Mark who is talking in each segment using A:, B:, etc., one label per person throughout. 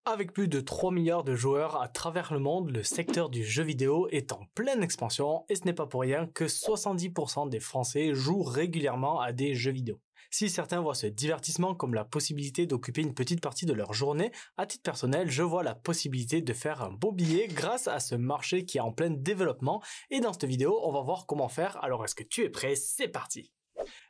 A: Avec plus de 3 milliards de joueurs à travers le monde, le secteur du jeu vidéo est en pleine expansion et ce n'est pas pour rien que 70% des Français jouent régulièrement à des jeux vidéo. Si certains voient ce divertissement comme la possibilité d'occuper une petite partie de leur journée, à titre personnel, je vois la possibilité de faire un beau billet grâce à ce marché qui est en plein développement et dans cette vidéo, on va voir comment faire. Alors est-ce que tu es prêt? C'est parti!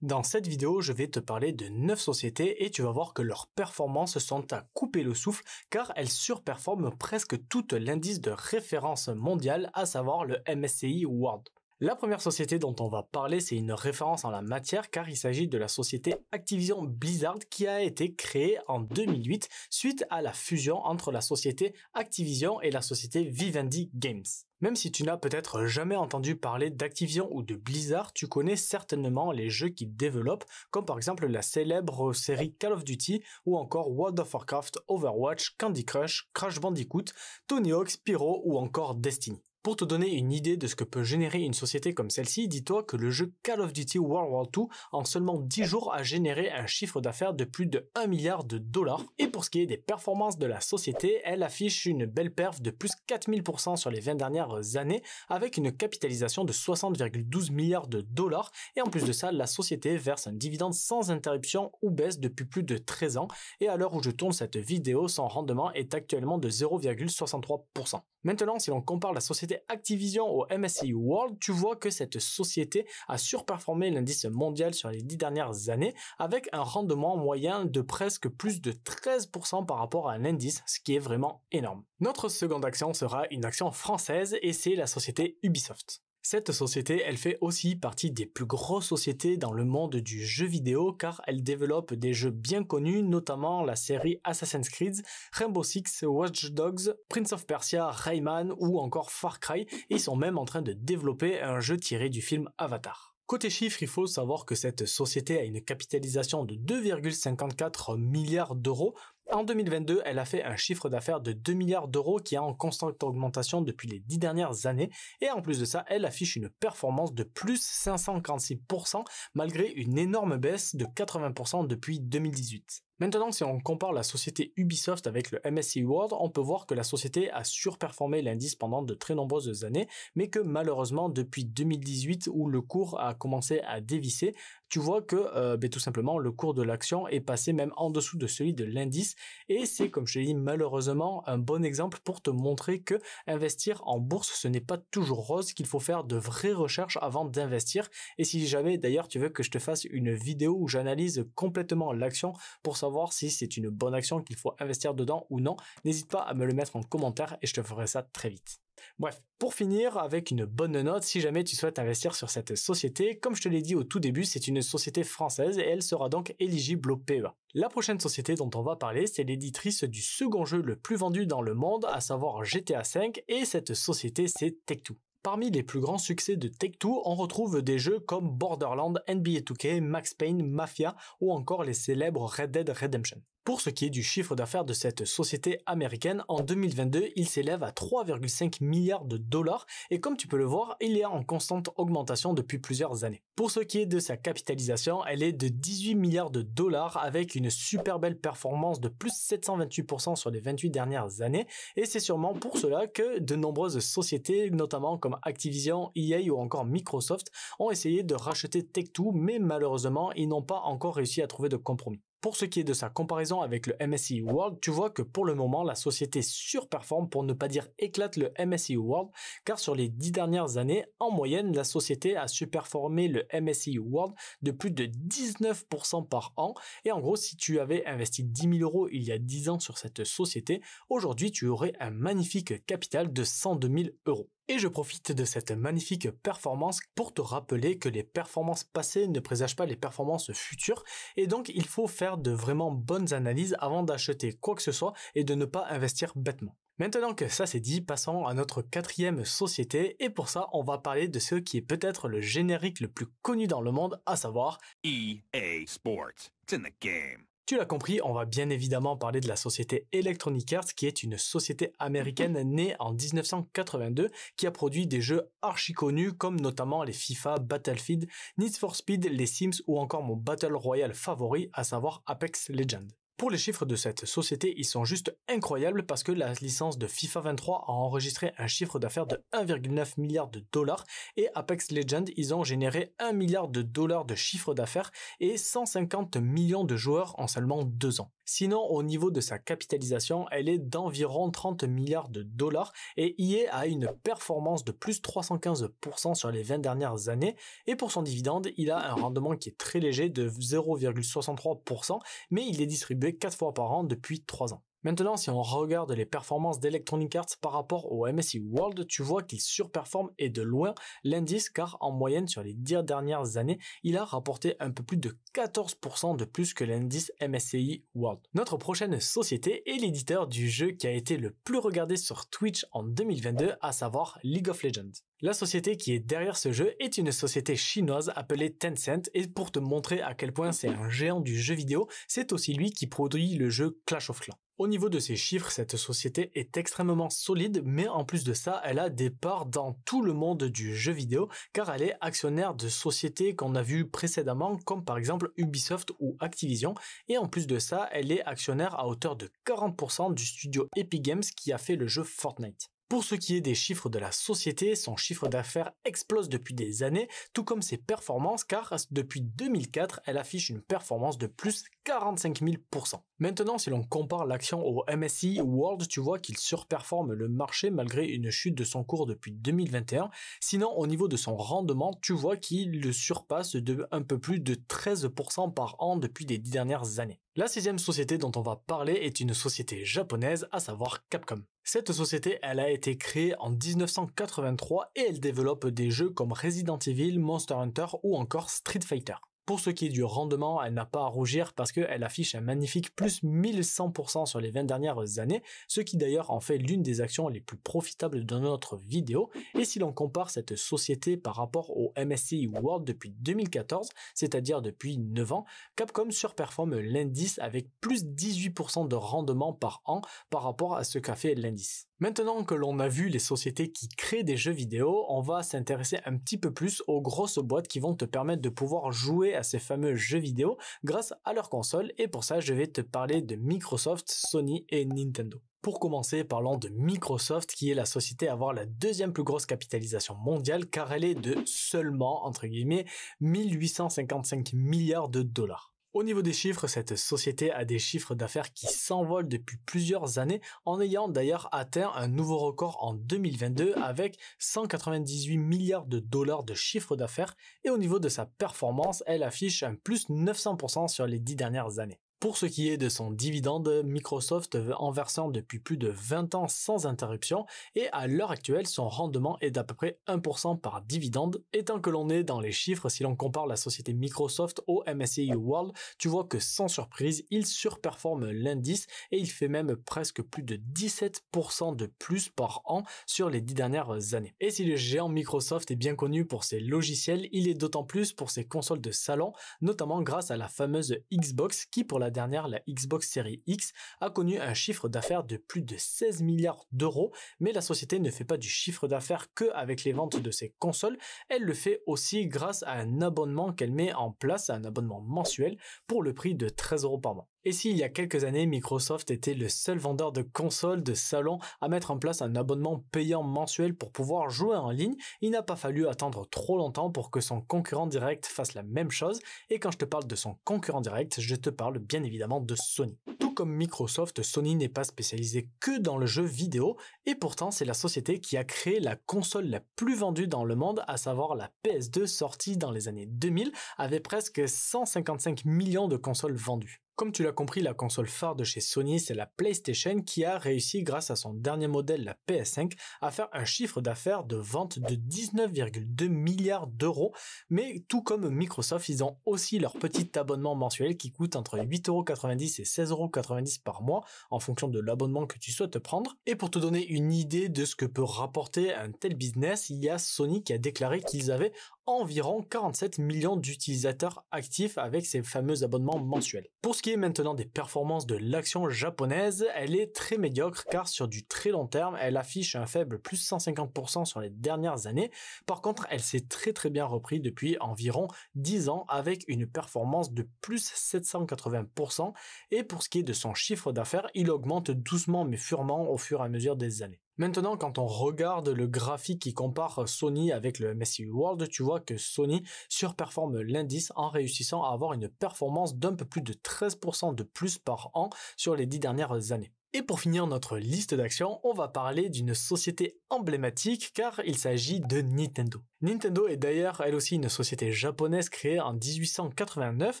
A: Dans cette vidéo, je vais te parler de 9 sociétés et tu vas voir que leurs performances sont à couper le souffle car elles surperforment presque tout l'indice de référence mondiale, à savoir le MSCI World. La première société dont on va parler, c'est une référence en la matière car il s'agit de la société Activision Blizzard qui a été créée en 2008 suite à la fusion entre la société Activision et la société Vivendi Games. Même si tu n'as peut-être jamais entendu parler d'Activision ou de Blizzard, tu connais certainement les jeux qu'ils développent, comme par exemple la célèbre série Call of Duty ou encore World of Warcraft, Overwatch, Candy Crush, Crash Bandicoot, Tony Hawk, Spyro ou encore Destiny. Pour te donner une idée de ce que peut générer une société comme celle-ci, dis-toi que le jeu Call of Duty World War II, en seulement 10 jours, a généré un chiffre d'affaires de plus de 1 milliard de dollars. Et pour ce qui est des performances de la société, elle affiche une belle perf de plus 4000% sur les 20 dernières années, avec une capitalisation de 60,12 milliards de dollars. Et en plus de ça, la société verse un dividende sans interruption ou baisse depuis plus de 13 ans. Et à l'heure où je tourne cette vidéo, son rendement est actuellement de 0,63%. Maintenant, si l'on compare la société Activision au MSCI World, tu vois que cette société a surperformé l'indice mondial sur les 10 dernières années avec un rendement moyen de presque plus de 13% par rapport à l'indice, ce qui est vraiment énorme. Notre seconde action sera une action française et c'est la société Ubisoft. Cette société, elle fait aussi partie des plus grosses sociétés dans le monde du jeu vidéo car elle développe des jeux bien connus, notamment la série Assassin's Creed, Rainbow Six, Watch Dogs, Prince of Persia, Rayman ou encore Far Cry, et ils sont même en train de développer un jeu tiré du film Avatar. Côté chiffres, il faut savoir que cette société a une capitalisation de 2,54 milliards d'euros. En 2022, elle a fait un chiffre d'affaires de 2 milliards d'euros qui est en constante augmentation depuis les 10 dernières années. Et en plus de ça, elle affiche une performance de plus 546% malgré une énorme baisse de 80% depuis 2018. Maintenant, si on compare la société Ubisoft avec le MSCI World, on peut voir que la société a surperformé l'indice pendant de très nombreuses années, mais que malheureusement, depuis 2018, où le cours a commencé à dévisser, tu vois que tout simplement, le cours de l'action est passé même en dessous de celui de l'indice, et c'est, comme je te l'ai dit, malheureusement, un bon exemple pour te montrer que investir en bourse, ce n'est pas toujours rose, qu'il faut faire de vraies recherches avant d'investir, et si jamais, d'ailleurs, tu veux que je te fasse une vidéo où j'analyse complètement l'action pour savoir si c'est une bonne action, qu'il faut investir dedans ou non, n'hésite pas à me le mettre en commentaire et je te ferai ça très vite. Bref, pour finir avec une bonne note, si jamais tu souhaites investir sur cette société, comme je te l'ai dit au tout début, c'est une société française et elle sera donc éligible au PEA. La prochaine société dont on va parler, c'est l'éditrice du second jeu le plus vendu dans le monde, à savoir GTA V, et cette société c'est Take-Two. Parmi les plus grands succès de Take-Two, on retrouve des jeux comme Borderlands, NBA 2K, Max Payne, Mafia ou encore les célèbres Red Dead Redemption. Pour ce qui est du chiffre d'affaires de cette société américaine, en 2022, il s'élève à 3,5 milliards de dollars et comme tu peux le voir, il est en constante augmentation depuis plusieurs années. Pour ce qui est de sa capitalisation, elle est de 18 milliards de dollars avec une super belle performance de plus 728% sur les 28 dernières années et c'est sûrement pour cela que de nombreuses sociétés, notamment comme Activision, EA ou encore Microsoft, ont essayé de racheter Take-Two mais malheureusement, ils n'ont pas encore réussi à trouver de compromis. Pour ce qui est de sa comparaison avec le MSCI World, tu vois que pour le moment, la société surperforme, pour ne pas dire éclate le MSCI World, car sur les 10 dernières années, en moyenne, la société a surperformé le MSCI World de plus de 19% par an. Et en gros, si tu avais investi 10 000 euros il y a 10 ans sur cette société, aujourd'hui, tu aurais un magnifique capital de 102 000 euros. Et je profite de cette magnifique performance pour te rappeler que les performances passées ne présagent pas les performances futures et donc il faut faire de vraiment bonnes analyses avant d'acheter quoi que ce soit et de ne pas investir bêtement. Maintenant que ça c'est dit, passons à notre quatrième société et pour ça on va parler de ce qui est peut-être le générique le plus connu dans le monde, à savoir
B: EA Sports. It's in the game.
A: Tu l'as compris, on va bien évidemment parler de la société Electronic Arts qui est une société américaine née en 1982 qui a produit des jeux archi connus comme notamment les FIFA, Battlefield, Need for Speed, les Sims ou encore mon Battle Royale favori, à savoir Apex Legends. Pour les chiffres de cette société, ils sont juste incroyables parce que la licence de FIFA 23 a enregistré un chiffre d'affaires de 1,9 milliard de dollars et Apex Legends, ils ont généré 1 milliard de dollars de chiffre d'affaires et 150 millions de joueurs en seulement 2 ans. Sinon, au niveau de sa capitalisation, elle est d'environ 30 milliards de dollars et EA a une performance de plus 315% sur les 20 dernières années et pour son dividende, il a un rendement qui est très léger de 0,63%, mais il est distribué 4 fois par an depuis 3 ans. Maintenant, si on regarde les performances d'Electronic Arts par rapport au MSCI World, tu vois qu'il surperforme et de loin l'indice car en moyenne sur les 10 dernières années, il a rapporté un peu plus de 14% de plus que l'indice MSCI World. Notre prochaine société est l'éditeur du jeu qui a été le plus regardé sur Twitch en 2022, à savoir League of Legends. La société qui est derrière ce jeu est une société chinoise appelée Tencent et pour te montrer à quel point c'est un géant du jeu vidéo, c'est aussi lui qui produit le jeu Clash of Clans. Au niveau de ses chiffres, cette société est extrêmement solide, mais en plus de ça, elle a des parts dans tout le monde du jeu vidéo, car elle est actionnaire de sociétés qu'on a vues précédemment, comme par exemple Ubisoft ou Activision, et en plus de ça, elle est actionnaire à hauteur de 40% du studio Epic Games qui a fait le jeu Fortnite. Pour ce qui est des chiffres de la société, son chiffre d'affaires explose depuis des années, tout comme ses performances, car depuis 2004, elle affiche une performance de plus 45 000%. Maintenant, si l'on compare l'action au MSCI World, tu vois qu'il surperforme le marché malgré une chute de son cours depuis 2021. Sinon, au niveau de son rendement, tu vois qu'il le surpasse de un peu plus de 13% par an depuis les 10 dernières années. La 6e société dont on va parler est une société japonaise, à savoir Capcom. Cette société, elle a été créée en 1983 et elle développe des jeux comme Resident Evil, Monster Hunter ou encore Street Fighter. Pour ce qui est du rendement, elle n'a pas à rougir parce qu'elle affiche un magnifique plus 1100% sur les 20 dernières années, ce qui d'ailleurs en fait l'une des actions les plus profitables de notre vidéo. Et si l'on compare cette société par rapport au MSCI World depuis 2014, c'est-à-dire depuis 9 ans, Capcom surperforme l'indice avec plus 18% de rendement par an par rapport à ce qu'a fait l'indice. Maintenant que l'on a vu les sociétés qui créent des jeux vidéo, on va s'intéresser un petit peu plus aux grosses boîtes qui vont te permettre de pouvoir jouer à ces fameux jeux vidéo grâce à leur console et pour ça je vais te parler de Microsoft, Sony et Nintendo. Pour commencer, parlons de Microsoft qui est la société à avoir la 2e plus grosse capitalisation mondiale car elle est de seulement, entre guillemets, 1855 milliards de dollars. Au niveau des chiffres, cette société a des chiffres d'affaires qui s'envolent depuis plusieurs années en ayant d'ailleurs atteint un nouveau record en 2022 avec 198 milliards de dollars de chiffre d'affaires et au niveau de sa performance, elle affiche un plus 900% sur les 10 dernières années. Pour ce qui est de son dividende, Microsoft en versant depuis plus de 20 ans sans interruption et à l'heure actuelle, son rendement est d'à peu près 1% par dividende. Et tant que l'on est dans les chiffres, si l'on compare la société Microsoft au MSCI World, tu vois que sans surprise, il surperforme l'indice et il fait même presque plus de 17% de plus par an sur les 10 dernières années. Et si le géant Microsoft est bien connu pour ses logiciels, il est d'autant plus pour ses consoles de salon, notamment grâce à la fameuse Xbox qui pour la dernière, la Xbox Series X, a connu un chiffre d'affaires de plus de 16 milliards d'euros, mais la société ne fait pas du chiffre d'affaires que avec les ventes de ses consoles, elle le fait aussi grâce à un abonnement qu'elle met en place, un abonnement mensuel pour le prix de 13 € par mois. Et s'il y a quelques années, Microsoft était le seul vendeur de consoles de salon à mettre en place un abonnement payant mensuel pour pouvoir jouer en ligne, il n'a pas fallu attendre trop longtemps pour que son concurrent direct fasse la même chose. Et quand je te parle de son concurrent direct, je te parle bien évidemment de Sony. Tout comme Microsoft, Sony n'est pas spécialisé que dans le jeu vidéo et pourtant c'est la société qui a créé la console la plus vendue dans le monde, à savoir la PS2 sortie dans les années 2000 avec presque 155 millions de consoles vendues. Comme tu l'as compris, la console phare de chez Sony, c'est la PlayStation qui a réussi grâce à son dernier modèle, la PS5, à faire un chiffre d'affaires de vente de 19,2 milliards d'euros. Mais tout comme Microsoft, ils ont aussi leur petit abonnement mensuel qui coûte entre 8,90 € et 16,90 € par mois en fonction de l'abonnement que tu souhaites prendre. Et pour te donner une idée de ce que peut rapporter un tel business, il y a Sony qui a déclaré qu'ils avaient environ 47 millions d'utilisateurs actifs avec ses fameux abonnements mensuels. Pour ce qui est maintenant des performances de l'action japonaise, elle est très médiocre car sur du très long terme, elle affiche un faible plus 150% sur les dernières années. Par contre, elle s'est très bien repris depuis environ 10 ans avec une performance de plus 780%. Et pour ce qui est de son chiffre d'affaires, il augmente doucement mais sûrement au fur et à mesure des années. Maintenant, quand on regarde le graphique qui compare Sony avec le MSCI World, tu vois que Sony surperforme l'indice en réussissant à avoir une performance d'un peu plus de 13% de plus par an sur les 10 dernières années. Et pour finir notre liste d'actions, on va parler d'une société emblématique car il s'agit de Nintendo. Nintendo est d'ailleurs elle aussi une société japonaise créée en 1889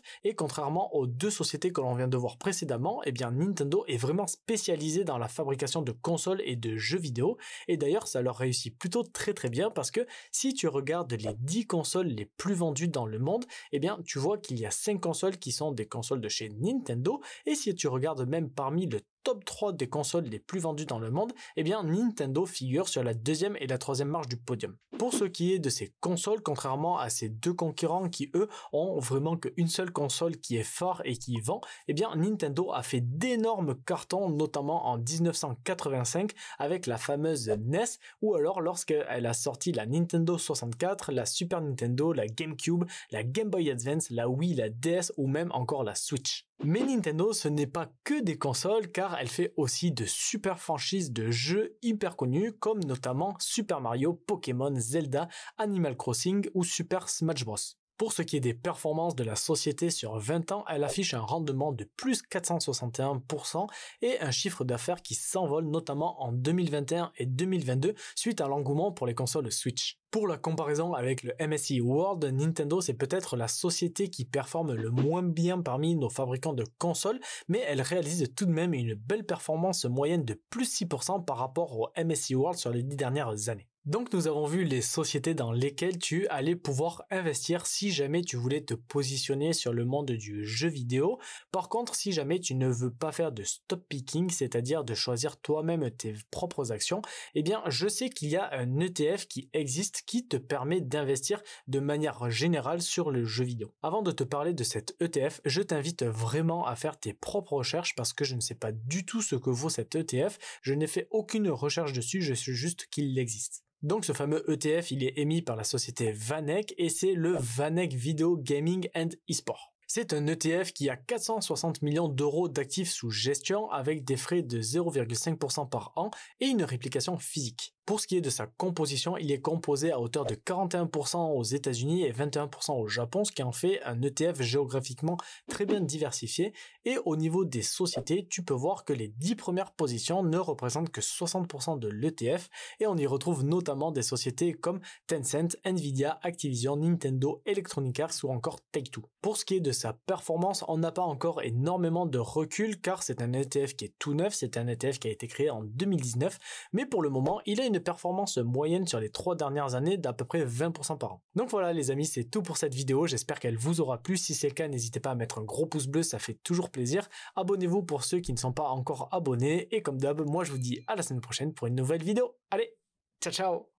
A: et contrairement aux deux sociétés que l'on vient de voir précédemment, eh bien Nintendo est vraiment spécialisée dans la fabrication de consoles et de jeux vidéo et d'ailleurs ça leur réussit plutôt très bien parce que si tu regardes les 10 consoles les plus vendues dans le monde, eh bien tu vois qu'il y a 5 consoles qui sont des consoles de chez Nintendo et si tu regardes même parmi le top 3 des consoles les plus vendues dans le monde, eh bien Nintendo figure sur la deuxième et la troisième marche du podium. Pour ce qui est de ces consoles, contrairement à ces deux concurrents qui eux ont vraiment qu'une seule console qui est phare et qui vend, eh bien Nintendo a fait d'énormes cartons, notamment en 1985 avec la fameuse NES ou alors lorsqu'elle a sorti la Nintendo 64, la Super Nintendo, la GameCube, la Game Boy Advance, la Wii, la DS ou même encore la Switch. Mais Nintendo, ce n'est pas que des consoles car elle fait aussi de super franchises de jeux hyper connus comme notamment Super Mario, Pokémon, Zelda, Animal Crossing ou Super Smash Bros. Pour ce qui est des performances de la société sur 20 ans, elle affiche un rendement de plus 461% et un chiffre d'affaires qui s'envole notamment en 2021 et 2022 suite à l'engouement pour les consoles Switch. Pour la comparaison avec le MSCI World, Nintendo c'est peut-être la société qui performe le moins bien parmi nos fabricants de consoles, mais elle réalise tout de même une belle performance moyenne de plus 6% par rapport au MSCI World sur les 10 dernières années. Donc nous avons vu les sociétés dans lesquelles tu allais pouvoir investir si jamais tu voulais te positionner sur le monde du jeu vidéo. Par contre, si jamais tu ne veux pas faire de stock picking, c'est-à-dire de choisir toi-même tes propres actions, eh bien je sais qu'il y a un ETF qui existe qui te permet d'investir de manière générale sur le jeu vidéo. Avant de te parler de cet ETF, je t'invite vraiment à faire tes propres recherches parce que je ne sais pas du tout ce que vaut cet ETF. Je n'ai fait aucune recherche dessus, je sais juste qu'il existe. Donc ce fameux ETF, il est émis par la société VanEck et c'est le VanEck Video Gaming and eSport. C'est un ETF qui a 460 millions d'euros d'actifs sous gestion avec des frais de 0,5% par an et une réplication physique. Pour ce qui est de sa composition, il est composé à hauteur de 41% aux États-Unis et 21% au Japon, ce qui en fait un ETF géographiquement très bien diversifié. Et au niveau des sociétés, tu peux voir que les 10 premières positions ne représentent que 60% de l'ETF et on y retrouve notamment des sociétés comme Tencent, Nvidia, Activision, Nintendo, Electronic Arts ou encore Take-Two. Pour ce qui est de sa performance, on n'a pas encore énormément de recul car c'est un ETF qui est tout neuf, c'est un ETF qui a été créé en 2019, mais pour le moment, il a une performance moyenne sur les 3 dernières années d'à peu près 20% par an. Donc voilà les amis, c'est tout pour cette vidéo, j'espère qu'elle vous aura plu. Si c'est le cas, n'hésitez pas à mettre un gros pouce bleu, ça fait toujours plaisir. Abonnez-vous pour ceux qui ne sont pas encore abonnés et comme d'hab, moi je vous dis à la semaine prochaine pour une nouvelle vidéo. Allez, ciao ciao.